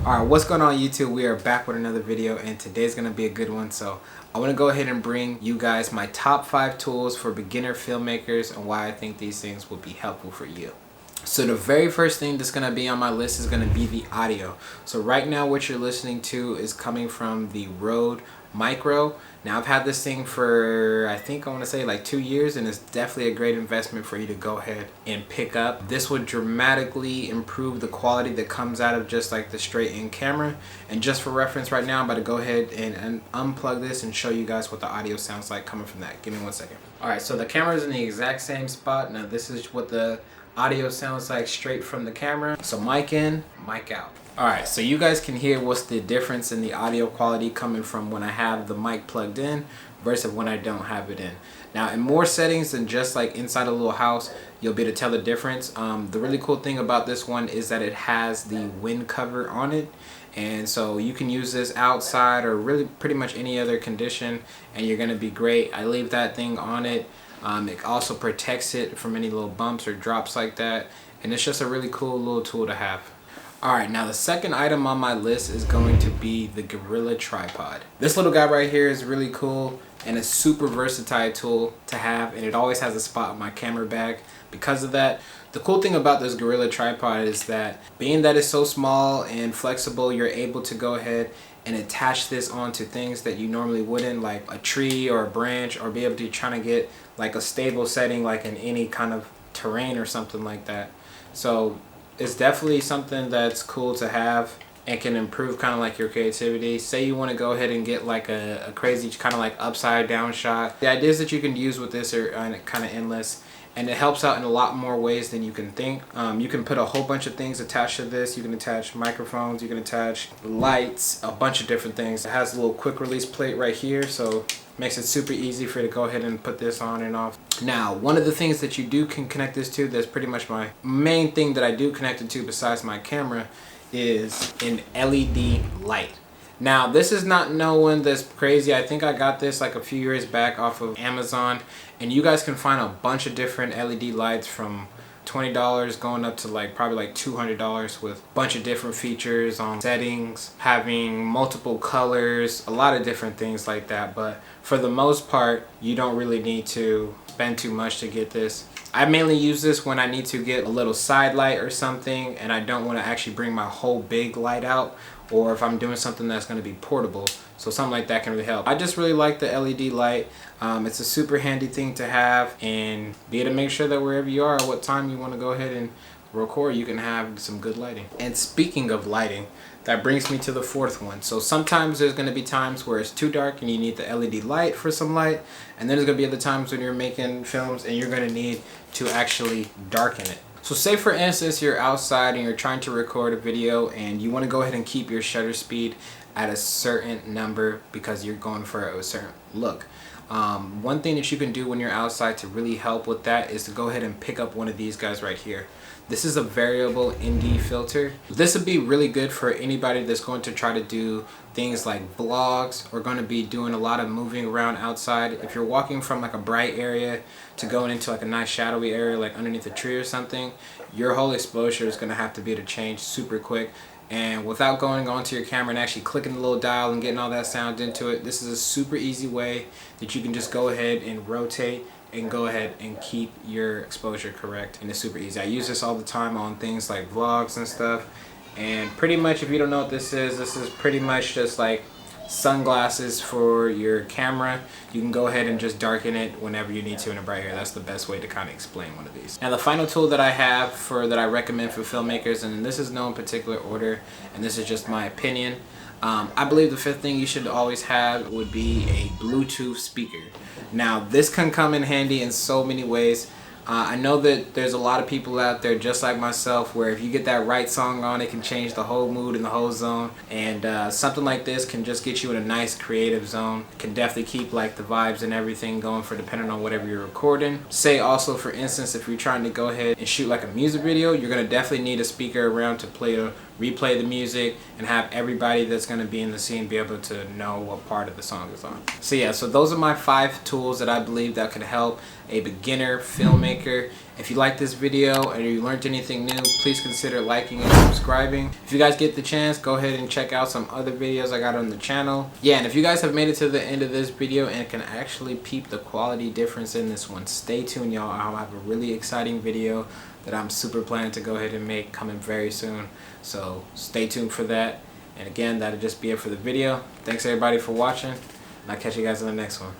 Alright, what's going on YouTube? We are back with another video and today's going to be a good one. So I want to go ahead and bring you guys my top 5 tools for beginner filmmakers and why I think these things will be helpful for you. So the very first thing that's going to be on my list is going to be the audio. So right now what you're listening to is coming from the Rode Micro. Now I've had this thing for I want to say like 2 years, and it's definitely a great investment for you to go ahead and pick up. This would dramatically improve the quality that comes out of just like the straight in camera. And just for reference right now, I'm about to go ahead and unplug this and show you guys what the audio sounds like coming from that. Give me 1 second. Alright, so the camera is in the exact same spot. Now this is what the audio sounds like straight from the camera. So mic in, mic out. Alright, so you guys can hear what's the difference in the audio quality coming from when I have the mic plugged in versus when I don't have it in. Now in more settings than just like inside a little house, you'll be able to tell the difference. The really cool thing about this one is that it has the wind cover on it. And so you can use this outside or really pretty much any other condition and you're going to be great. I leave that thing on it. It also protects it from any little bumps or drops like that. And it's just a really cool little tool to have. Alright, now the second item on my list is going to be the Gorilla Tripod. This little guy right here is really cool and a super versatile tool to have, and it always has a spot in my camera bag because of that. The cool thing about this Gorilla Tripod is that being that it's so small and flexible, you're able to go ahead and attach this onto things that you normally wouldn't, like a tree or a branch, or be able to try to get like a stable setting like in any kind of terrain or something like that. So it's definitely something that's cool to have and can improve kind of like your creativity. Say you want to go ahead and get like a crazy kind of like upside down shot. The ideas that you can use with this are kind of endless, and it helps out in a lot more ways than you can think. You can put a whole bunch of things attached to this. You can attach microphones, you can attach lights, a bunch of different things. It has a little quick release plate right here, so makes it super easy for you to go ahead and put this on and off. Now, one of the things that you can connect this to, that's pretty much my main thing that I do connect it to besides my camera, is an LED light. Now, this is not no one that's crazy. I think I got this like a few years back off of Amazon, and you guys can find a bunch of different LED lights from $20 going up to like probably like $200 with a bunch of different features on settings, having multiple colors, a lot of different things like that. But for the most part, you don't really need to spend too much to get this. I mainly use this when I need to get a little side light or something and I don't want to actually bring my whole big light out, or if I'm doing something that's going to be portable. So something like that can really help. I just really like the LED light. It's a super handy thing to have, and be able to make sure that wherever you are, what time you want to go ahead and record, you can have some good lighting. And speaking of lighting, that brings me to the fourth one. So sometimes there's going to be times where it's too dark and you need the LED light for some light, and then there's going to be other times when you're making films and you're going to need to actually darken it. So say for instance you're outside and you're trying to record a video and you want to go ahead and keep your shutter speed at a certain number because you're going for a certain look. One thing that you can do when you're outside to really help with that is to go ahead and pick up one of these guys right here. This is a variable ND filter. This would be really good for anybody that's going to try to do things like vlogs, or going to be doing a lot of moving around outside. If you're walking from like a bright area to going into like a nice shadowy area like underneath a tree or something, your whole exposure is going to have to be able to change super quick. And without going onto your camera and actually clicking the little dial and getting all that sound into it, this is a super easy way that you can just go ahead and rotate and go ahead and keep your exposure correct, and it's super easy. I use this all the time on things like vlogs and stuff. And pretty much, if you don't know what this is pretty much just like sunglasses for your camera. You can go ahead and just darken it whenever you need to in a bright area. That's the best way to kind of explain one of these. Now the final tool that I have that I recommend for filmmakers, and this is no in particular order, and this is just my opinion, I believe the fifth thing you should always have would be a Bluetooth speaker. Now this can come in handy in so many ways. I know that there's a lot of people out there just like myself where if you get that right song on, it can change the whole mood and the whole zone. And something like this can just get you in a nice creative zone. It can definitely keep like the vibes and everything going for depending on whatever you're recording. Say also, for instance, if you're trying to go ahead and shoot like a music video, you're going to definitely need a speaker around to replay the music and have everybody that's going to be in the scene be able to know what part of the song is on. So yeah, so those are my 5 tools that I believe that could help a beginner filmmaker If you like this video and you learned anything new, please consider liking and subscribing. If you guys get the chance, go ahead and check out some other videos I got on the channel. Yeah, and if you guys have made it to the end of this video and can actually peep the quality difference in this one, stay tuned, y'all. I'll have a really exciting video that I'm super planning to go ahead and make coming very soon. So stay tuned for that. And again, that'll just be it for the video. Thanks everybody for watching, and I'll catch you guys in the next one.